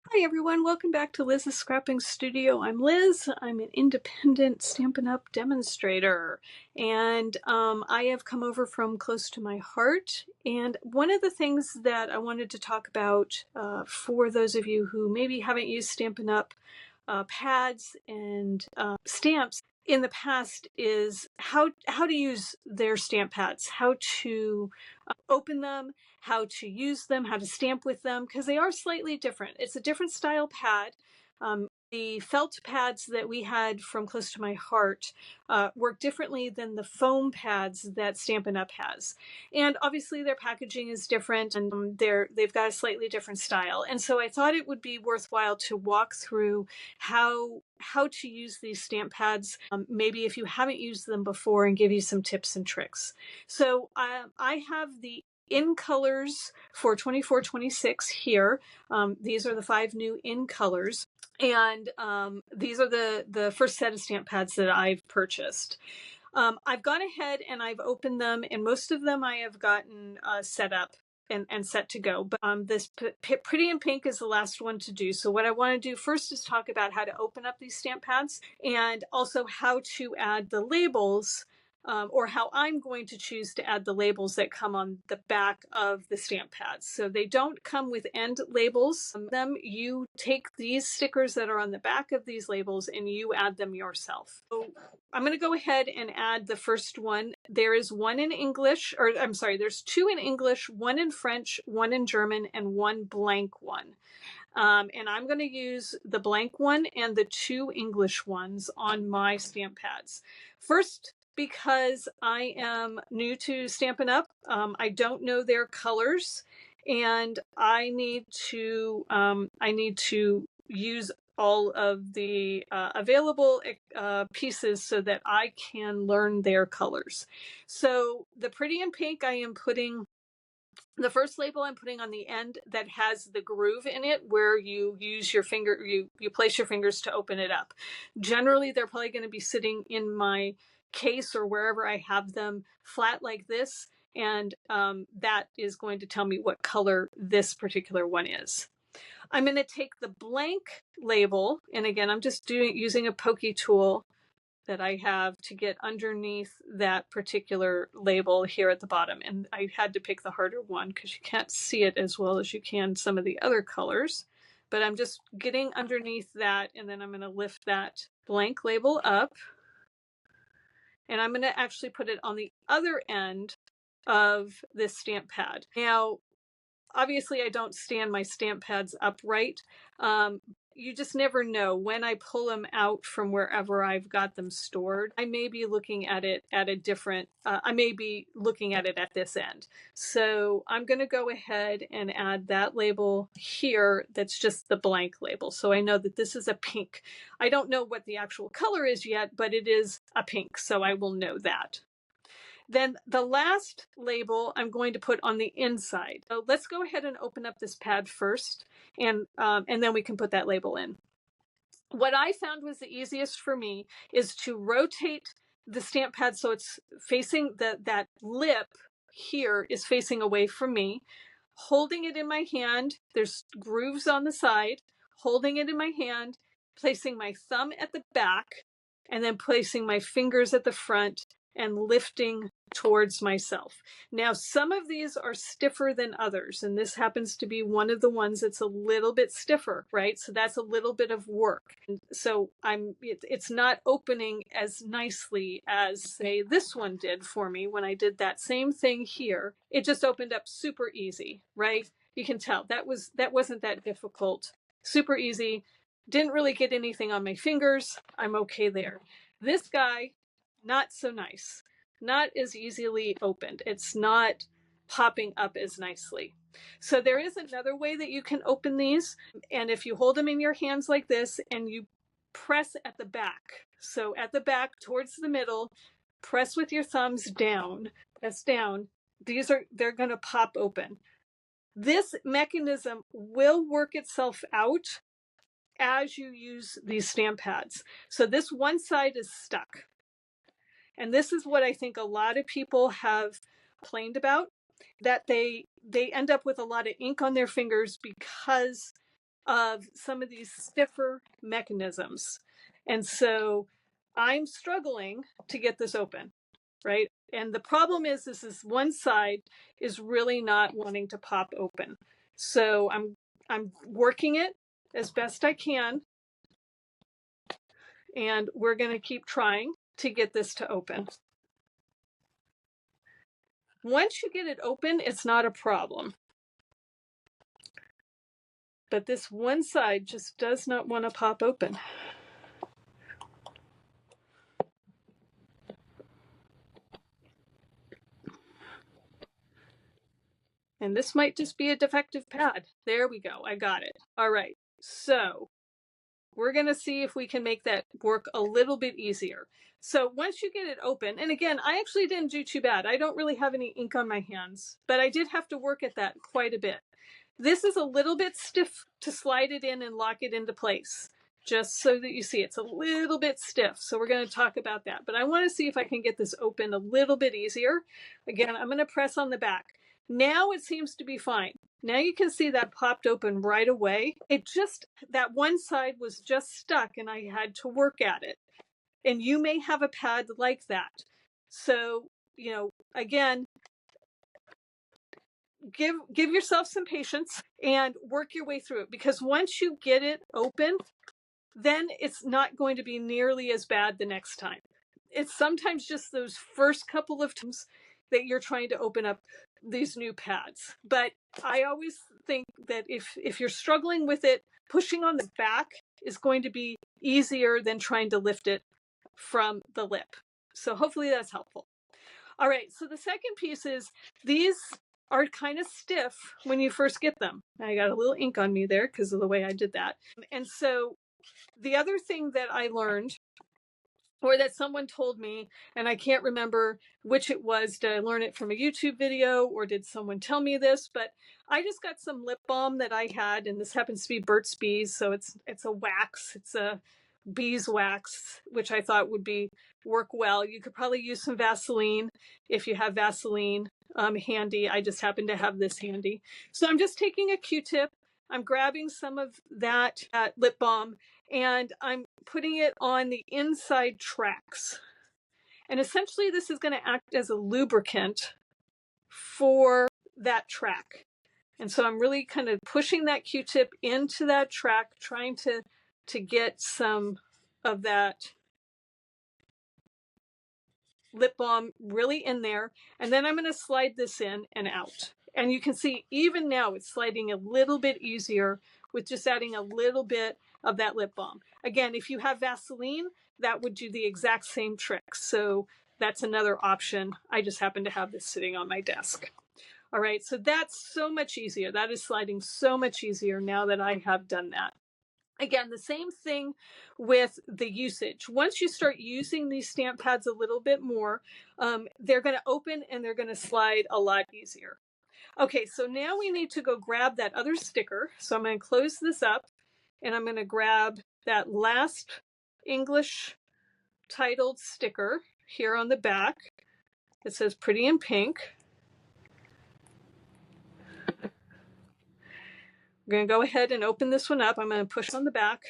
Hi everyone, welcome back to Liz's Scrapping Studio. I'm Liz. I'm an independent Stampin' Up! Demonstrator, and I have come over from close to my heart. And one of the things that I wanted to talk about for those of you who maybe haven't used Stampin' Up! Pads and stamps in the past is how to use their stamp pads, how to open them, how to use them, how to stamp with them, because they are slightly different. It's a different style pad. The felt pads that we had from Close to My Heart work differently than the foam pads that Stampin' Up! Has. And obviously their packaging is different, and they've got a slightly different style. And so I thought it would be worthwhile to walk through how to use these stamp pads, maybe if you haven't used them before, and give you some tips and tricks. So I have the in colors for 24-26 here. These are the 5 new in colors. And these are the first set of stamp pads that I've purchased. I've gone ahead and I've opened them, and most of them I have gotten set up and set to go. But this Pretty in Pink is the last one to do. So what I want to do first is talk about how to open up these stamp pads, and also how to add the labels, or how I'm going to choose to add the labels that come on the back of the stamp pads. So they don't come with end labels. You take these stickers that are on the back of these labels and you add them yourself. So I'm going to go ahead and add the first one. There is one in English, or I'm sorry, there's 2 in English, 1 in French, 1 in German, and 1 blank one. And I'm going to use the blank one and the 2 English ones on my stamp pads. First, because I am new to Stampin' Up, I don't know their colors, and I need to use all of the available pieces so that I can learn their colors. So the Pretty in Pink, I am putting the first label I'm putting on the end that has the groove in it, where you use your finger, you place your fingers to open it up. Generally, they're probably going to be sitting in my case or wherever I have them flat like this, and that is going to tell me what color this particular one is. I'm going to take the blank label, and again, I'm just using a pokey tool that I have to get underneath that particular label here at the bottom. And I had to pick the harder one because you can't see it as well as you can some of the other colors. But I'm just getting underneath that, and then I'm going to lift that blank label up. And I'm going to actually put it on the other end of this stamp pad. Now, obviously I don't stand my stamp pads upright. You just never know. When I pull them out from wherever I've got them stored, I may be looking at it at a different, I may be looking at it at this end. So I'm going to go ahead and add that label here that's just the blank label. So I know that this is a pink. I don't know what the actual color is yet, but it is a pink, so I will know that. Then the last label I'm going to put on the inside. So let's go ahead and open up this pad first, and then we can put that label in. What I found was the easiest for me is to rotate the stamp pad so it's facing that lip here is facing away from me, holding it in my hand. There's grooves on the side, holding it in my hand, placing my thumb at the back, and then placing my fingers at the front and lifting towards myself. Now, some of these are stiffer than others, and this happens to be one of the ones that's a little bit stiffer, right? So that's a little bit of work. And so it's not opening as nicely as, say, this one did for me when I did that same thing here. It just opened up super easy, right? You can tell that wasn't that difficult. Super easy. Didn't really get anything on my fingers. I'm okay there. This guy, not so nice. Not as easily opened. It's not popping up as nicely. So there is another way that you can open these. And if you hold them in your hands like this and you press at the back, so at the back towards the middle, press with your thumbs down, press down, they're going to pop open. This mechanism will work itself out as you use these stamp pads. So this one side is stuck. And this is what I think a lot of people have complained about, that they end up with a lot of ink on their fingers because of some of these stiffer mechanisms. And so I'm struggling to get this open, right? And the problem is this one side is really not wanting to pop open. So I'm working it as best I can, and we're going to keep trying to get this to open. Once you get it open, it's not a problem. But this one side just does not want to pop open. And this might just be a defective pad. There we go. I got it. All right. So we're going to see if we can make that work a little bit easier. So once you get it open, and again, I actually didn't do too bad. I don't really have any ink on my hands, but I did have to work at that quite a bit. This is a little bit stiff to slide it in and lock it into place, just so that you see it's a little bit stiff. So we're going to talk about that. But I want to see if I can get this open a little bit easier. Again, I'm going to press on the back. Now it seems to be fine. Now you can see that popped open right away. That one side was just stuck and I had to work at it. And you may have a pad like that. So, again, give yourself some patience and work your way through it, because once you get it open, then it's not going to be nearly as bad the next time. It's sometimes just those first couple of times that you're trying to open up these new pads. But I always think that if you're struggling with it, pushing on the back is going to be easier than trying to lift it from the lip. So hopefully that's helpful. All right, so the second piece is these are kind of stiff when you first get them. I got a little ink on me there because of the way I did that. And so the other thing that I learned, or that someone told me, and I can't remember which it was, did I learn it from a YouTube video or did someone tell me this, but I just got some lip balm that I had, and this happens to be Burt's Bees, so it's a wax, it's a beeswax, which I thought would work well. You could probably use some Vaseline if you have Vaseline handy. I just happen to have this handy. So I'm just taking a Q-tip, I'm grabbing some of that lip balm, and I'm putting it on the inside tracks. And essentially this is going to act as a lubricant for that track. And so I'm really kind of pushing that Q-tip into that track, trying to get some of that lip balm really in there. And then I'm going to slide this in and out. And you can see even now it's sliding a little bit easier with just adding a little bit of that lip balm. Again, if you have Vaseline, that would do the exact same trick. So that's another option. I just happen to have this sitting on my desk. All right, so that's so much easier. That is sliding so much easier now that I have done that. Again, the same thing with the usage. Once you start using these stamp pads a little bit more, they're going to open and they're going to slide a lot easier. Okay, so now we need to go grab that other sticker. So I'm going to close this up and I'm going to grab that last English titled sticker here on the back. It says Pretty in Pink. I'm going to go ahead and open this one up. I'm going to push on the back,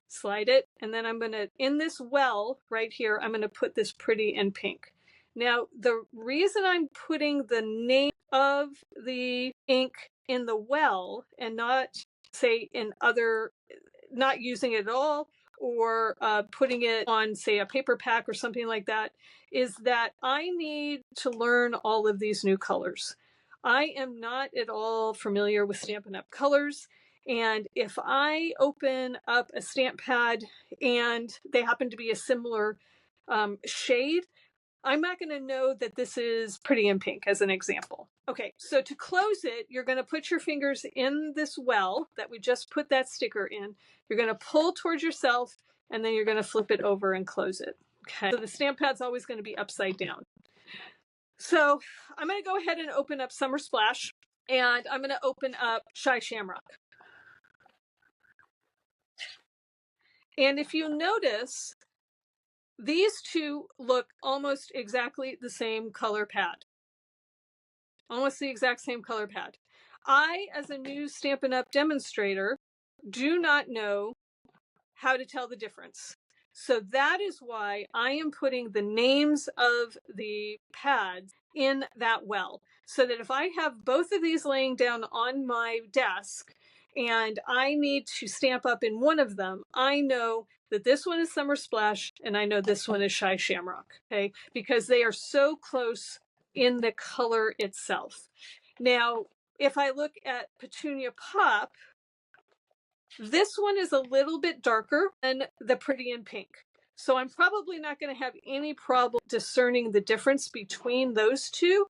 slide it, and then I'm going to, in this well right here, I'm going to put this Pretty in Pink. Now, the reason I'm putting the name of the ink in the well and not, say, not using it at all, or putting it on, say, a paper pack or something like that, is that I need to learn all of these new colors. I am not at all familiar with Stampin' Up! Colors. And if I open up a stamp pad and they happen to be a similar shade, I'm not going to know that this is Pretty in Pink, as an example. Okay, so to close it, you're going to put your fingers in this well that we just put that sticker in. You're going to pull towards yourself, and then you're going to flip it over and close it. Okay, so the stamp pad's always going to be upside down. So I'm going to go ahead and open up Summer Splash, and I'm going to open up Shy Shamrock. And if you notice, these two look almost exactly the same color pad. Almost the exact same color pad. I, as a new Stampin' Up! Demonstrator, do not know how to tell the difference. So that is why I am putting the names of the pads in that well, so that if I have both of these laying down on my desk and I need to stamp up in one of them, I know that this one is Summer Splash and I know this one is Shy Shamrock, okay? Because they are so close in the color itself. Now, if I look at Petunia Pop, this one is a little bit darker than the Pretty in Pink. So I'm probably not going to have any problem discerning the difference between those two,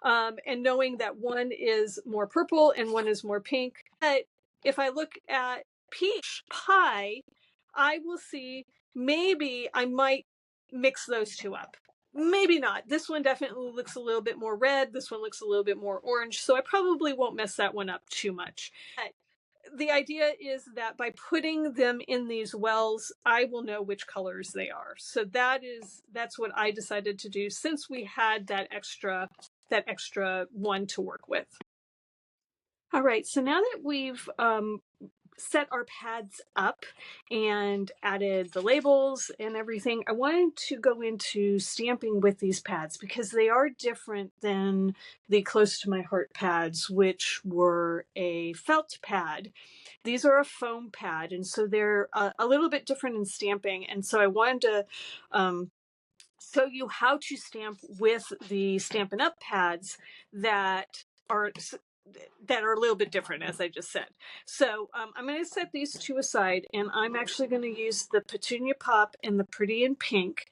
and knowing that one is more purple and one is more pink. But if I look at Peach Pie, I will see maybe I might mix those two up. Maybe not. This one definitely looks a little bit more red. This one looks a little bit more orange. So I probably won't mess that one up too much. But the idea is that by putting them in these wells, I will know which colors they are. So that's what I decided to do, since we had that extra one to work with. All right, so now that we've set our pads up and added the labels and everything, I wanted to go into stamping with these pads because they are different than the Close to My Heart pads, which were a felt pad. These are a foam pad, and so they're a little bit different in stamping. And so I wanted to show you how to stamp with the Stampin' Up! Pads that are a little bit different, as I just said. So I'm going to set these two aside, and I'm actually going to use the Petunia Pop and the Pretty in Pink.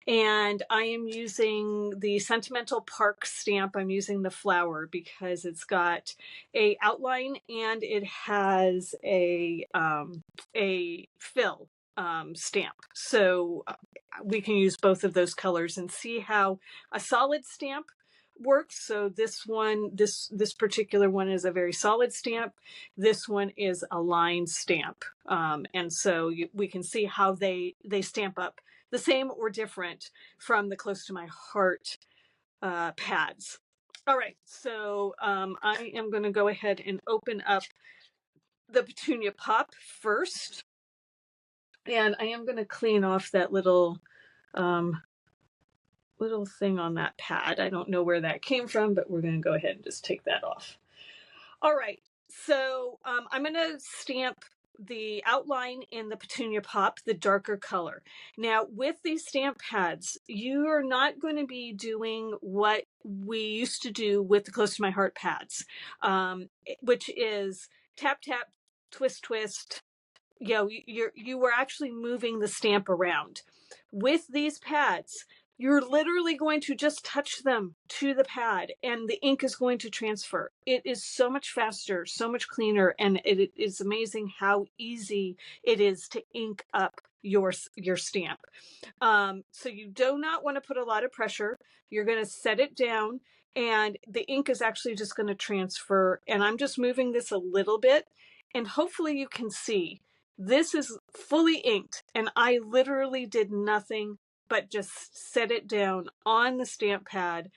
And I am using the Sentimental Park stamp. I'm using the flower because it's got a outline and it has a fill stamp. So we can use both of those colors and see how a solid stamp works. So this one, this particular one is a very solid stamp. This one is a line stamp. And so we can see how they stamp up the same or different from the Close to My Heart pads. All right, so I am going to go ahead and open up the Petunia Pop first. And I am going to clean off that little thing on that pad. I don't know where that came from, but we're going to go ahead and just take that off. All right, so I'm going to stamp the outline in the Petunia Pop, the darker color. Now, with these stamp pads, you are not going to be doing what we used to do with the Close to My Heart pads, which is tap, tap, twist, twist. You know, you were actually moving the stamp around. With these pads, you're literally going to just touch them to the pad and the ink is going to transfer. It is so much faster, so much cleaner, and it is amazing how easy it is to ink up your stamp. So you do not want to put a lot of pressure. You're going to set it down and the ink is actually just going to transfer. And I'm just moving this a little bit and hopefully you can see this is fully inked and I literally did nothing but just set it down on the stamp pad.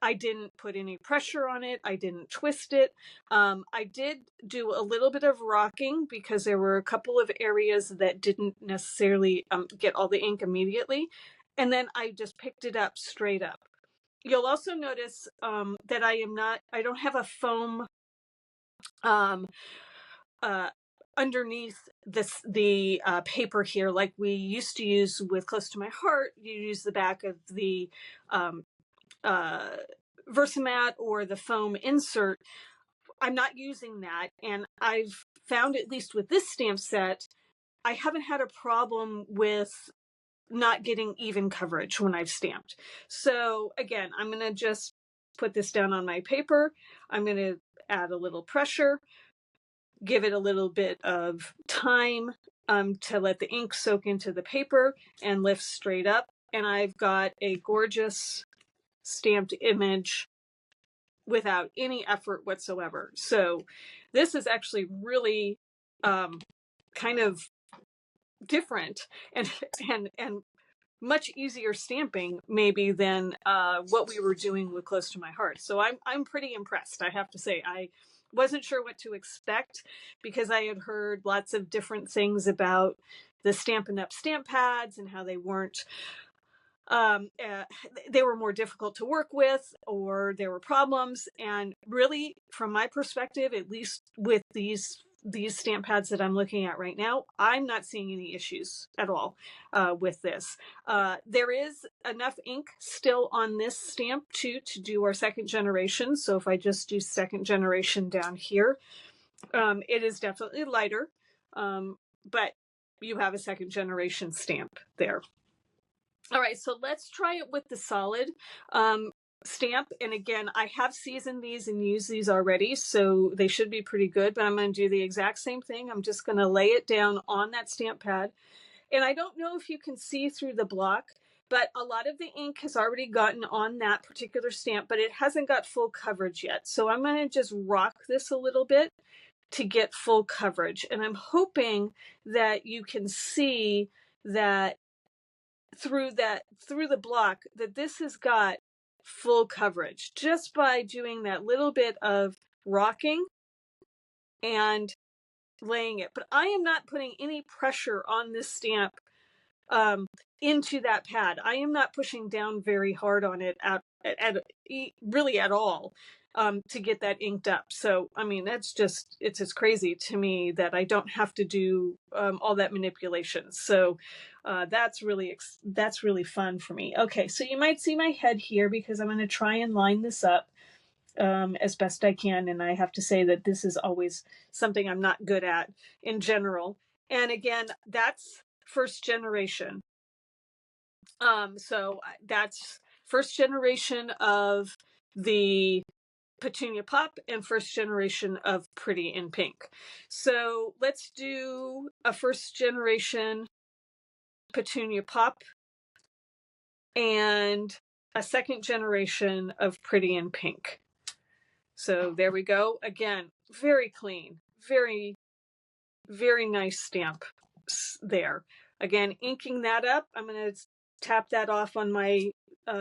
I didn't put any pressure on it. I didn't twist it. I did do a little bit of rocking because there were a couple of areas that didn't necessarily get all the ink immediately. And then I just picked it up straight up. You'll also notice that I don't have a foam underneath the paper here like we used to use with Close to My Heart. You use the back of the Versamat or the foam insert. I'm not using that, and I've found, at least with this stamp set, I haven't had a problem with not getting even coverage when I've stamped. So again, I'm going to just put this down on my paper. I'm going to add a little pressure, give it a little bit of time to let the ink soak into the paper and lift straight up. And I've got a gorgeous stamped image without any effort whatsoever. So this is actually really kind of different and much easier stamping maybe than what we were doing with Close to My Heart. So I'm pretty impressed, I have to say. wasn't sure what to expect because I had heard lots of different things about the Stampin' Up stamp pads and how they weren't um, uh, they were more difficult to work with, or there were problems. And really, from my perspective, at least with these stamp pads that I'm looking at right now, I'm not seeing any issues at all with this. There is enough ink still on this stamp too to do our second generation. So if I just do second generation down here, it is definitely lighter, but you have a second generation stamp there. All right, so let's try it with the solid stamp. And again, I have seasoned these and used these already, so they should be pretty good, but I'm going to do the exact same thing. I'm just going to lay it down on that stamp pad. And I don't know if you can see through the block, but a lot of the ink has already gotten on that particular stamp, but it hasn't got full coverage yet. So I'm going to just rock this a little bit to get full coverage. And I'm hoping that you can see that through the block that this has got full coverage just by doing that little bit of rocking and laying it. But I am not putting any pressure on this stamp into that pad. I am not pushing down very hard on it really at all to get that inked up. So, I mean, it's just crazy to me that I don't have to do all that manipulation. So that's really fun for me. Okay, so you might see my head here because I'm going to try and line this up as best I can. And I have to say that this is always something I'm not good at in general. And again, that's first generation. So that's first generation of the Petunia Pop and first generation of Pretty in Pink. So let's do a first generation Petunia Pop and a second generation of Pretty in Pink. So there we go. Again, very clean, very, very nice stamp there. Again, inking that up. I'm going to tap that off on my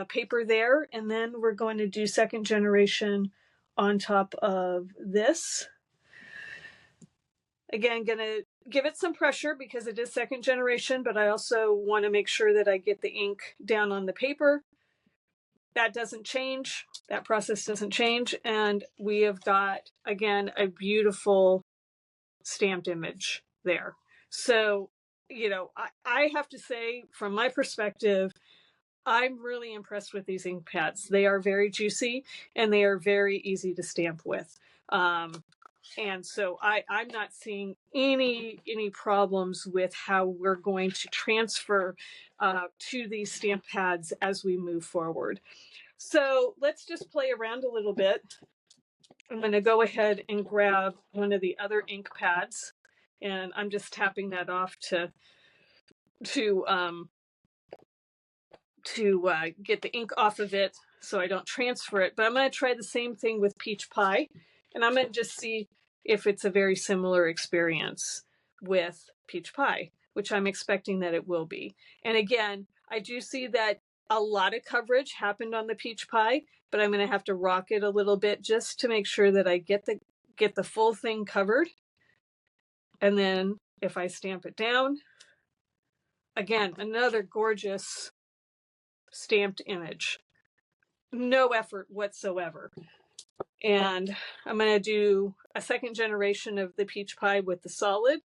paper there, and then we're going to do second generation on top of this. Again, going to give it some pressure because it is second generation, but I also want to make sure that I get the ink down on the paper. That doesn't change. That process doesn't change. And we have got, again, a beautiful stamped image there. So, you know, I have to say, from my perspective, I'm really impressed with these ink pads. They are very juicy and they are very easy to stamp with. And so I'm not seeing any problems with how we're going to transfer to these stamp pads as we move forward. So let's just play around a little bit. I'm going to go ahead and grab one of the other ink pads, and I'm just tapping that off to get the ink off of it so I don't transfer it. But I'm going to try the same thing with Peach Pie, and I'm going to just see if it's a very similar experience with Peach Pie, which I'm expecting that it will be. And again, I do see that a lot of coverage happened on the Peach Pie, but I'm going to have to rock it a little bit just to make sure that I get the full thing covered. And then if I stamp it down, again, another gorgeous stamped image. No effort whatsoever. And I'm going to do a second generation of the Peach Pie with the solid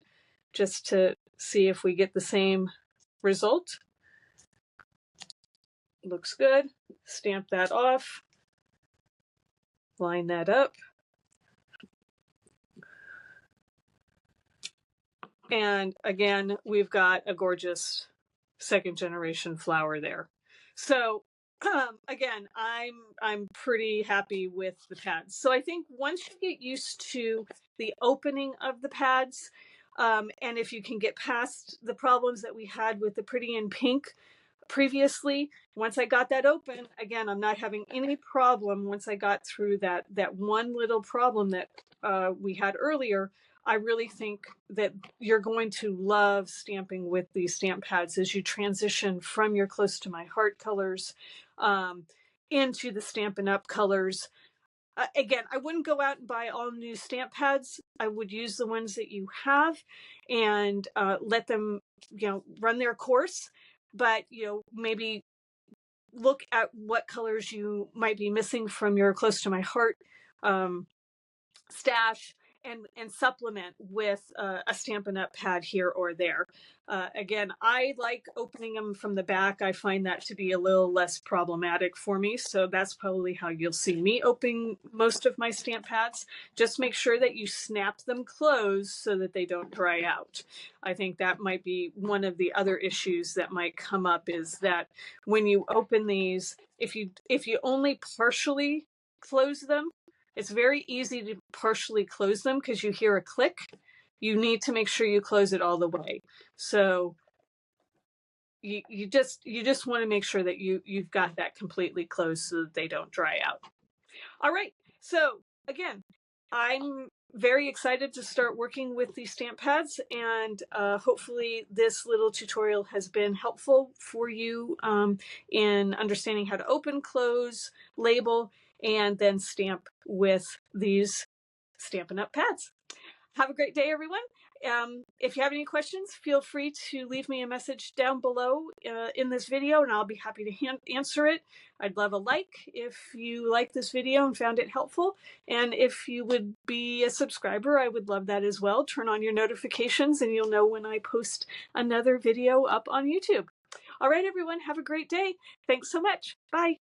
just to see if we get the same result. Looks good. Stamp that off. Line that up. And again, we've got a gorgeous second generation flower there. So again, I'm pretty happy with the pads. So I think once you get used to the opening of the pads, and if you can get past the problems that we had with the Pretty in Pink previously, once I got that open, again, I'm not having any problem once I got through that one little problem that we had earlier. I really think that you're going to love stamping with these stamp pads as you transition from your Close to My Heart colors into the Stampin' Up colors. Again, I wouldn't go out and buy all new stamp pads. I would use the ones that you have and let them, run their course. But, maybe look at what colors you might be missing from your Close to My Heart stash, and supplement with a Stampin' Up pad here or there. Again, I like opening them from the back. I find that to be a little less problematic for me. So that's probably how you'll see me opening most of my stamp pads. Just make sure that you snap them closed so that they don't dry out. I think that might be one of the other issues that might come up, is that when you open these, if you only partially close them, it's very easy to partially close them because you hear a click. You need to make sure you close it all the way. So you just want to make sure that you've got that completely closed so that they don't dry out. All right. So again, I'm very excited to start working with these stamp pads, and hopefully this little tutorial has been helpful for you in understanding how to open, close, label, and then stamp with these Stampin' Up pads. Have a great day, everyone. If you have any questions, feel free to leave me a message down below in this video, and I'll be happy to answer it. I'd love a like if you like this video and found it helpful. And if you would be a subscriber, I would love that as well. Turn on your notifications and you'll know when I post another video up on YouTube. All right, everyone, have a great day. Thanks so much. Bye.